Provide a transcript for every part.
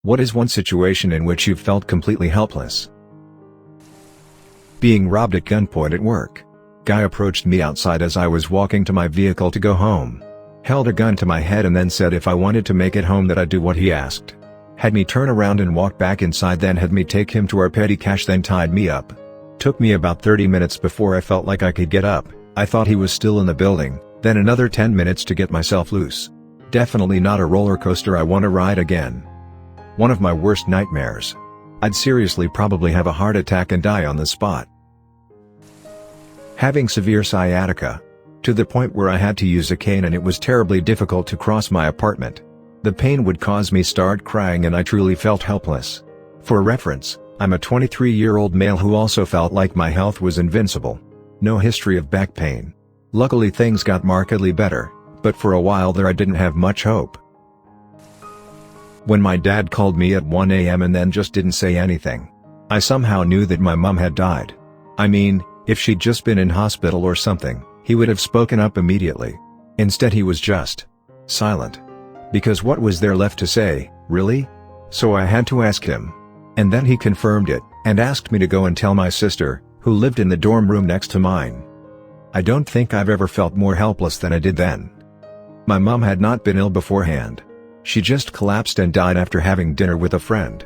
What is one situation in which you've felt completely helpless? Being robbed at gunpoint at work. Guy approached me outside as I was walking to my vehicle to go home. Held a gun to my head and then said if I wanted to make it home that I'd do what he asked. Had me turn around and walk back inside, then had me take him to our petty cash, then tied me up. Took me about 30 minutes before I felt like I could get up. I thought he was still in the building, then another 10 minutes to get myself loose. Definitely not a roller coaster I want to ride again. One of my worst nightmares. I'd seriously probably have a heart attack and die on the spot. Having severe sciatica. To the point where I had to use a cane and it was terribly difficult to cross my apartment. The pain would cause me start crying and I truly felt helpless. For reference, I'm a 23-year-old male who also felt like my health was invincible. No history of back pain. Luckily things got markedly better, but for a while there I didn't have much hope. When my dad called me at 1 a.m. and then just didn't say anything. I somehow knew that my mom had died. I mean, if she'd just been in hospital or something, he would have spoken up immediately. Instead he was just silent. Because what was there left to say, really? So I had to ask him. And then he confirmed it, and asked me to go and tell my sister, who lived in the dorm room next to mine. I don't think I've ever felt more helpless than I did then. My mom had not been ill beforehand. She just collapsed and died after having dinner with a friend.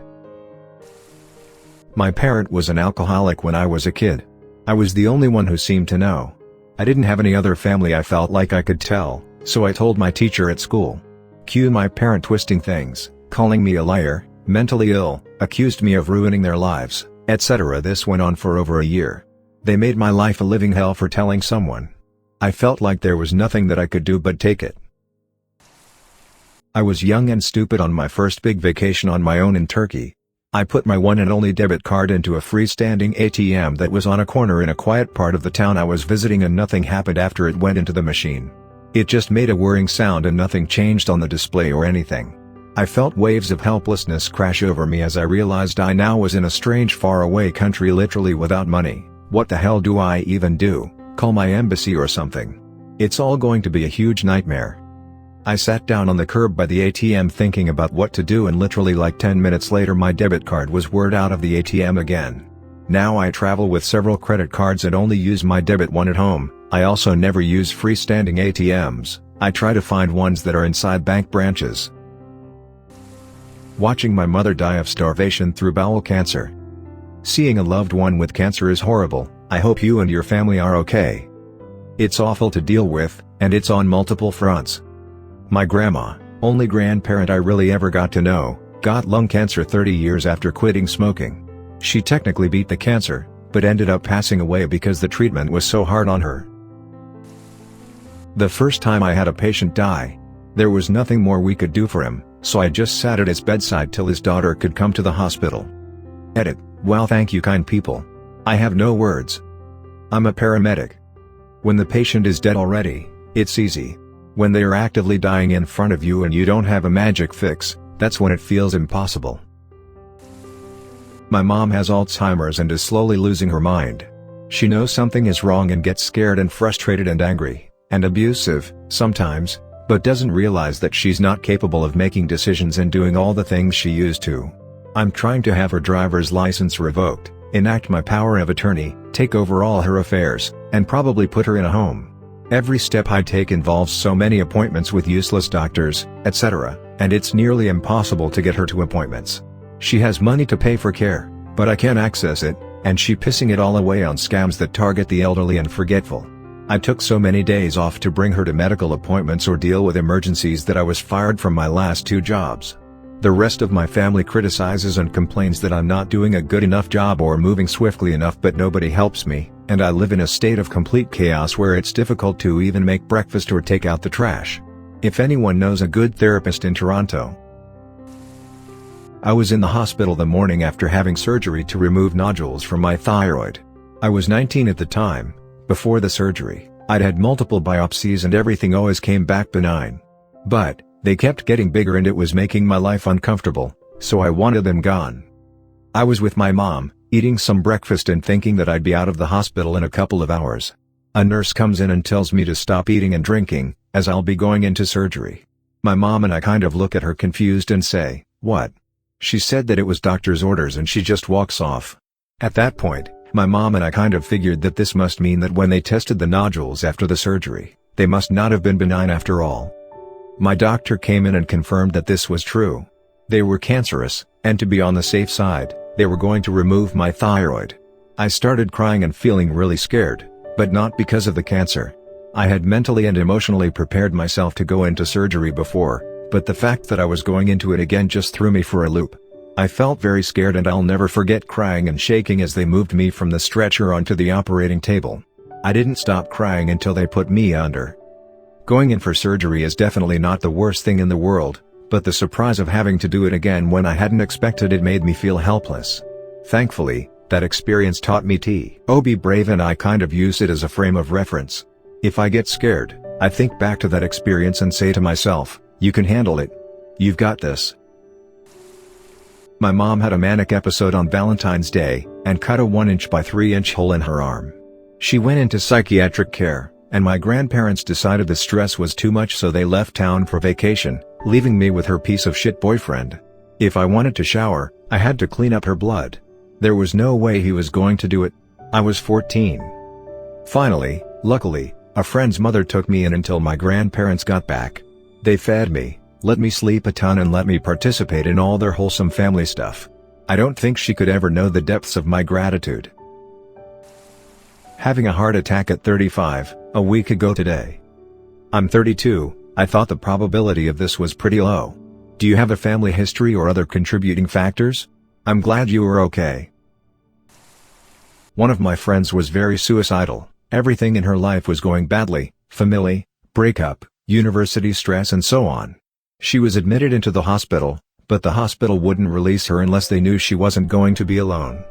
My parent was an alcoholic when I was a kid. I was the only one who seemed to know. I didn't have any other family I felt like I could tell, so I told my teacher at school. Cue my parent twisting things, calling me a liar, mentally ill, accused me of ruining their lives, etc. This went on for over a year. They made my life a living hell for telling someone. I felt like there was nothing that I could do but take it. I was young and stupid on my first big vacation on my own in Turkey. I put my one and only debit card into a freestanding ATM that was on a corner in a quiet part of the town I was visiting, and nothing happened after it went into the machine. It just made a whirring sound and nothing changed on the display or anything. I felt waves of helplessness crash over me as I realized I now was in a strange faraway country literally without money. What the hell do I even do? Call my embassy or something? It's all going to be a huge nightmare. I sat down on the curb by the ATM thinking about what to do, and literally like 10 minutes later my debit card was whirred out of the ATM again. Now I travel with several credit cards and only use my debit one at home. I also never use freestanding ATMs. I try to find ones that are inside bank branches. Watching my mother die of starvation through bowel cancer. Seeing a loved one with cancer is horrible. I hope you and your family are okay. It's awful to deal with, and it's on multiple fronts. My grandma, only grandparent I really ever got to know, got lung cancer 30 years after quitting smoking. She technically beat the cancer, but ended up passing away because the treatment was so hard on her. The first time I had a patient die, there was nothing more we could do for him, so I just sat at his bedside till his daughter could come to the hospital. Edit. Well, thank you kind people. I have no words. I'm a paramedic. When the patient is dead already, it's easy. When they are actively dying in front of you and you don't have a magic fix, that's when it feels impossible. My mom has Alzheimer's and is slowly losing her mind. She knows something is wrong and gets scared and frustrated and angry, and abusive, sometimes, but doesn't realize that she's not capable of making decisions and doing all the things she used to. I'm trying to have her driver's license revoked, enact my power of attorney, take over all her affairs, and probably put her in a home. Every step I take involves so many appointments with useless doctors, etc., and it's nearly impossible to get her to appointments. She has money to pay for care, but I can't access it, and she pissing it all away on scams that target the elderly and forgetful. I took so many days off to bring her to medical appointments or deal with emergencies that I was fired from my last 2 jobs. The rest of my family criticizes and complains that I'm not doing a good enough job or moving swiftly enough, but nobody helps me, and I live in a state of complete chaos where it's difficult to even make breakfast or take out the trash. If anyone knows a good therapist in Toronto. I was in the hospital the morning after having surgery to remove nodules from my thyroid. I was 19 at the time. Before the surgery, I'd had multiple biopsies and everything always came back benign. But they kept getting bigger and it was making my life uncomfortable, so I wanted them gone. I was with my mom, eating some breakfast and thinking that I'd be out of the hospital in a couple of hours. A nurse comes in and tells me to stop eating and drinking, as I'll be going into surgery. My mom and I kind of look at her confused and say, "What?" She said that it was doctor's orders and she just walks off. At that point, my mom and I kind of figured that this must mean that when they tested the nodules after the surgery, they must not have been benign after all. My doctor came in and confirmed that this was true. They were cancerous, and to be on the safe side, they were going to remove my thyroid. I started crying and feeling really scared, but not because of the cancer. I had mentally and emotionally prepared myself to go into surgery before, but the fact that I was going into it again just threw me for a loop. I felt very scared and I'll never forget crying and shaking as they moved me from the stretcher onto the operating table. I didn't stop crying until they put me under. Going in for surgery is definitely not the worst thing in the world, but the surprise of having to do it again when I hadn't expected it made me feel helpless. Thankfully, that experience taught me to be brave, and I kind of use it as a frame of reference. If I get scared, I think back to that experience and say to myself, you can handle it. You've got this. My mom had a manic episode on Valentine's Day, and cut a 1-inch by 3-inch hole in her arm. She went into psychiatric care, and my grandparents decided the stress was too much, so they left town for vacation, leaving me with her piece of shit boyfriend. If I wanted to shower, I had to clean up her blood. There was no way he was going to do it. I was 14. Finally, luckily, a friend's mother took me in until my grandparents got back. They fed me, let me sleep a ton, and let me participate in all their wholesome family stuff. I don't think she could ever know the depths of my gratitude. Having a heart attack at 35, a week ago today. I'm 32, I thought the probability of this was pretty low. Do you have a family history or other contributing factors? I'm glad you are okay. One of my friends was very suicidal. Everything in her life was going badly: family, breakup, university stress, and so on. She was admitted into the hospital, but the hospital wouldn't release her unless they knew she wasn't going to be alone.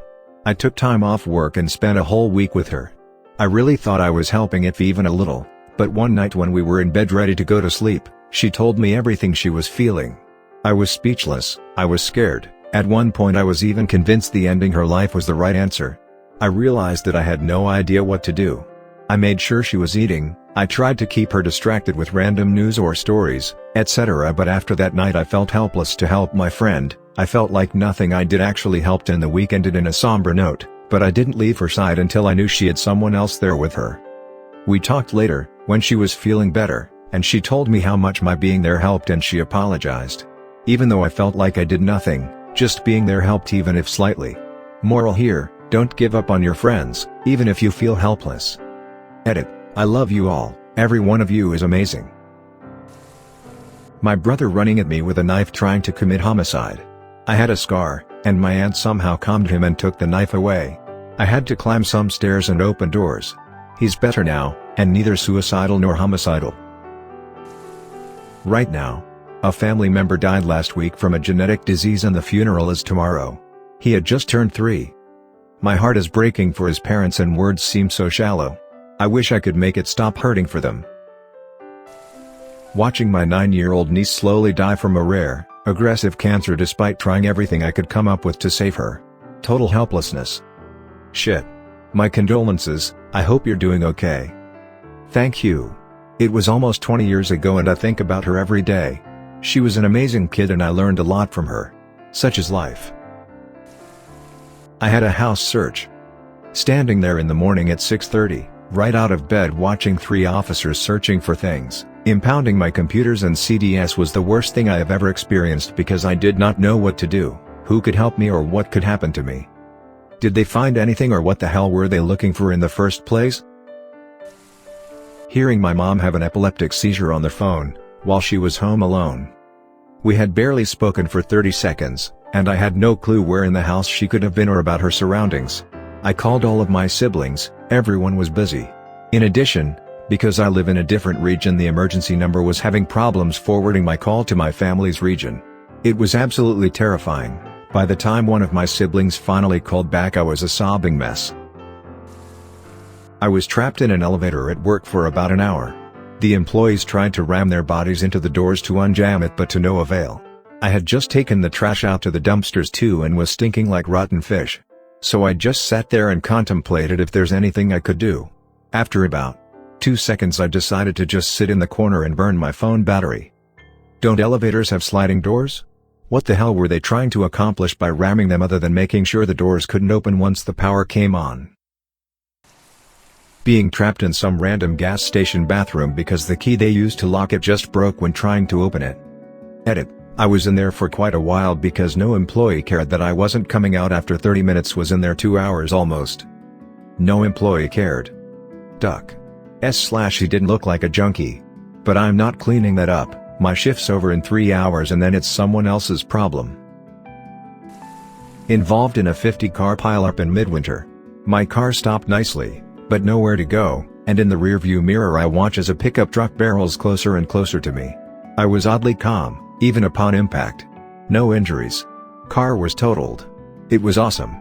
I took time off work and spent a whole week with her. I really thought I was helping if even a little, but one night when we were in bed ready to go to sleep, she told me everything she was feeling. I was speechless, I was scared. At one point I was even convinced the ending her life was the right answer. I realized that I had no idea what to do. I made sure she was eating, I tried to keep her distracted with random news or stories, etc. But after that night I felt helpless to help my friend. I felt like nothing I did actually helped, and the week ended in a somber note, but I didn't leave her side until I knew she had someone else there with her. We talked later, when she was feeling better, and she told me how much my being there helped, and she apologized. Even though I felt like I did nothing, just being there helped, even if slightly. Moral here: don't give up on your friends, even if you feel helpless. Edit. I love you all, every one of you is amazing. My brother running at me with a knife trying to commit homicide. I had a scar, and my aunt somehow calmed him and took the knife away. I had to climb some stairs and open doors. He's better now, and neither suicidal nor homicidal. Right now. A family member died last week from a genetic disease and the funeral is tomorrow. He had just turned 3. My heart is breaking for his parents and words seem so shallow. I wish I could make it stop hurting for them. Watching my 9-year-old niece slowly die from a rare, aggressive cancer despite trying everything I could come up with to save her. Total helplessness. Shit. My condolences, I hope you're doing okay. Thank you. It was almost 20 years ago and I think about her every day. She was an amazing kid and I learned a lot from her. Such is life. I had a house search. Standing there in the morning at 6:30, right out of bed watching 3 officers searching for things, impounding my computers and CDs was the worst thing I have ever experienced because I did not know what to do, who could help me or what could happen to me. Did they find anything or what the hell were they looking for in the first place? Hearing my mom have an epileptic seizure on the phone, while she was home alone. We had barely spoken for 30 seconds, and I had no clue where in the house she could have been or about her surroundings. I called all of my siblings, everyone was busy. In addition, because I live in a different region, the emergency number was having problems forwarding my call to my family's region. It was absolutely terrifying. By the time one of my siblings finally called back, I was a sobbing mess. I was trapped in an elevator at work for about an hour. The employees tried to ram their bodies into the doors to unjam it, but to no avail. I had just taken the trash out to the dumpsters too and was stinking like rotten fish. So I just sat there and contemplated if there's anything I could do. After about 2 seconds I decided to just sit in the corner and burn my phone battery. Don't elevators have sliding doors? What the hell were they trying to accomplish by ramming them other than making sure the doors couldn't open once the power came on? Being trapped in some random gas station bathroom because the key they used to lock it just broke when trying to open it. Edit. I was in there for quite a while because no employee cared that I wasn't coming out after 30 minutes. Was in there 2 hours almost. No employee cared. Duck. He didn't look like a junkie. But I'm not cleaning that up. My shift's over in 3 hours and then it's someone else's problem. Involved in a 50-car pileup in midwinter. My car stopped nicely, but nowhere to go, and in the rearview mirror I watch as a pickup truck barrels closer and closer to me. I was oddly calm, even upon impact. No injuries. Car was totaled. It was awesome.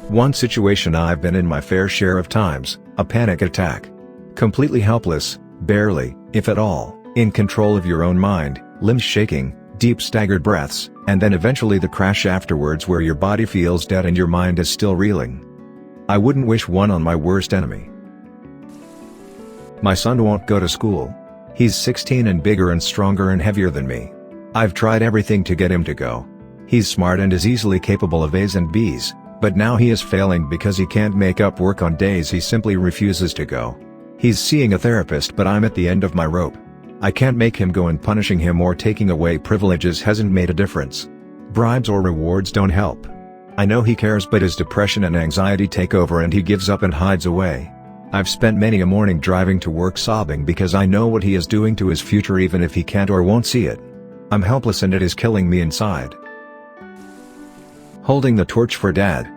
One situation I've been in my fair share of times, a panic attack. Completely helpless, barely, if at all, in control of your own mind, limbs shaking, deep staggered breaths, and then eventually the crash afterwards where your body feels dead and your mind is still reeling. I wouldn't wish one on my worst enemy. My son won't go to school. He's 16 and bigger and stronger and heavier than me. I've tried everything to get him to go. He's smart and is easily capable of A's and B's, but now he is failing because he can't make up work on days he simply refuses to go. He's seeing a therapist but I'm at the end of my rope. I can't make him go, and punishing him or taking away privileges hasn't made a difference. Bribes or rewards don't help. I know he cares but his depression and anxiety take over and he gives up and hides away. I've spent many a morning driving to work sobbing because I know what he is doing to his future even if he can't or won't see it. I'm helpless and it is killing me inside. Holding the torch for dad.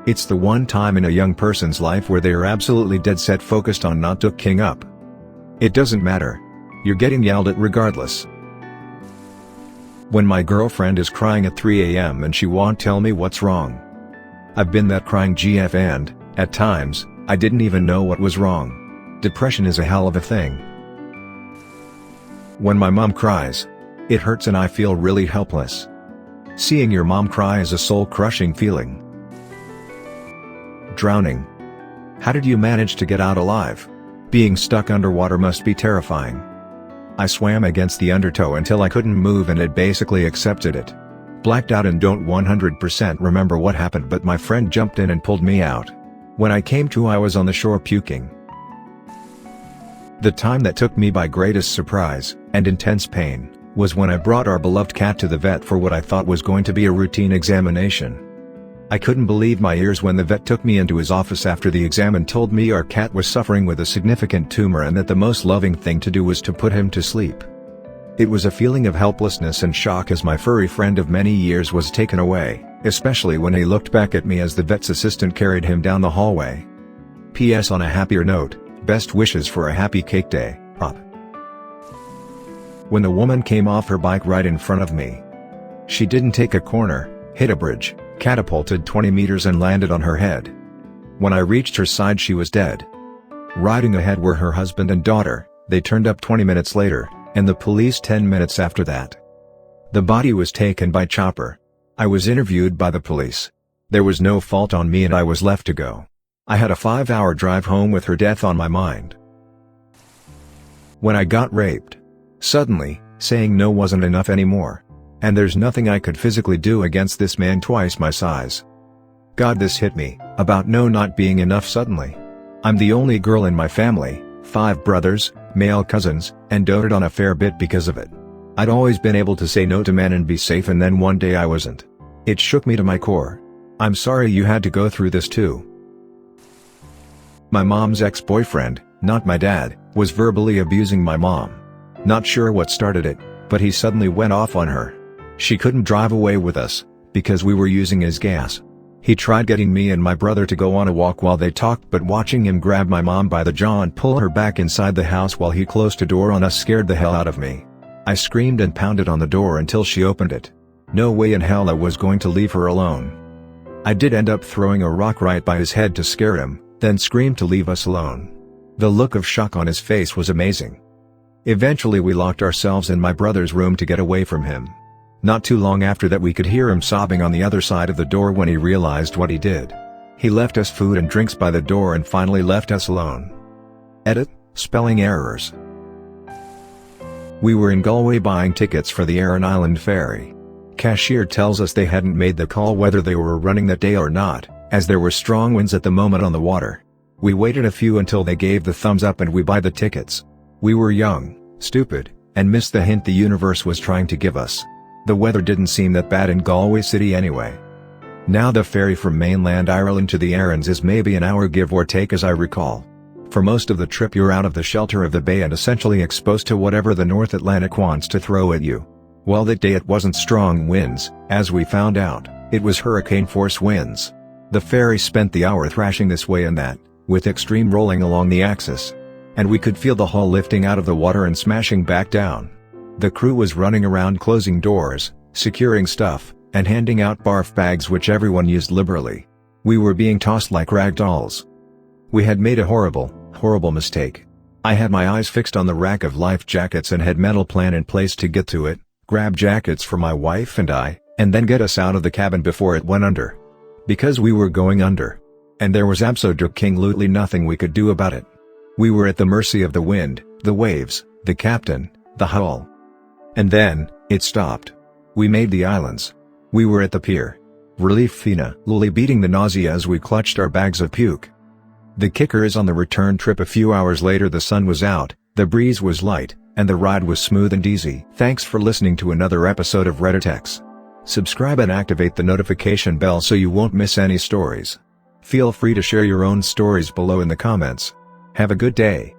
It's the one time in a young person's life where they are absolutely dead set focused on not ducking up. It doesn't matter. You're getting yelled at regardless. When my girlfriend is crying at 3 a.m. and she won't tell me what's wrong. I've been that crying GF and, at times, I didn't even know what was wrong. Depression is a hell of a thing. When my mom cries, it hurts and I feel really helpless. Seeing your mom cry is a soul-crushing feeling. Drowning. How did you manage to get out alive? Being stuck underwater must be terrifying. I swam against the undertow until I couldn't move and it basically accepted it. Blacked out and don't 100% remember what happened, but my friend jumped in and pulled me out. When I came to, I was on the shore puking. The time that took me by greatest surprise, and intense pain, was when I brought our beloved cat to the vet for what I thought was going to be a routine examination. I couldn't believe my ears when the vet took me into his office after the exam and told me our cat was suffering with a significant tumor and that the most loving thing to do was to put him to sleep. It was a feeling of helplessness and shock as my furry friend of many years was taken away, especially when he looked back at me as the vet's assistant carried him down the hallway. P.S. On a happier note, best wishes for a happy cake day, Pop. When the woman came off her bike right in front of me. She didn't take a corner, hit a bridge, catapulted 20 meters and landed on her head. When I reached her side she was dead. Riding ahead were her husband and daughter. They turned up 20 minutes later, and the police 10 minutes after that. The body was taken by chopper. I was interviewed by the police. There was no fault on me and I was left to go. I had a 5-hour drive home with her death on my mind. When I got raped. Suddenly, saying no wasn't enough anymore. And there's nothing I could physically do against this man twice my size. God, this hit me, about no not being enough suddenly. I'm the only girl in my family, 5 brothers, male cousins, and doted on a fair bit because of it. I'd always been able to say no to men and be safe, and then one day I wasn't. It shook me to my core. I'm sorry you had to go through this too. My mom's ex-boyfriend, not my dad, was verbally abusing my mom. Not sure what started it, but he suddenly went off on her. She couldn't drive away with us, because we were using his gas. He tried getting me and my brother to go on a walk while they talked, but watching him grab my mom by the jaw and pull her back inside the house while he closed a door on us scared the hell out of me. I screamed and pounded on the door until she opened it. No way in hell I was going to leave her alone. I did end up throwing a rock right by his head to scare him, then screamed to leave us alone. The look of shock on his face was amazing. Eventually we locked ourselves in my brother's room to get away from him. Not too long after that we could hear him sobbing on the other side of the door when he realized what he did. He left us food and drinks by the door and finally left us alone. Edit, spelling errors. We were in Galway buying tickets for the Aran Island ferry. Cashier tells us they hadn't made the call whether they were running that day or not, as there were strong winds at the moment on the water. We waited a few until they gave the thumbs up and we buy the tickets. We were young, stupid, and missed the hint the universe was trying to give us. The weather didn't seem that bad in Galway City anyway. Now the ferry from mainland Ireland to the Arans is maybe an hour give or take as I recall. For most of the trip you're out of the shelter of the bay and essentially exposed to whatever the North Atlantic wants to throw at you. Well, that day it wasn't strong winds, as we found out, it was hurricane-force winds. The ferry spent the hour thrashing this way and that, with extreme rolling along the axis. And we could feel the hull lifting out of the water and smashing back down. The crew was running around closing doors, securing stuff, and handing out barf bags which everyone used liberally. We were being tossed like rag dolls. We had made a horrible mistake. I had my eyes fixed on the rack of life jackets and had mental plan in place to get to it, grab jackets for my wife and I, and then get us out of the cabin before it went under. Because we were going under. And there was absolutely nothing we could do about it. We were at the mercy of the wind, the waves, the captain, the hull. And then, it stopped. We made the islands. We were at the pier. Relief Fina lully beating the nausea as we clutched our bags of puke. The kicker is on the return trip a few hours later the sun was out, the breeze was light, and the ride was smooth and easy. Thanks for listening to another episode of Reddit X. Subscribe and activate the notification bell so you won't miss any stories. Feel free to share your own stories below in the comments. Have a good day.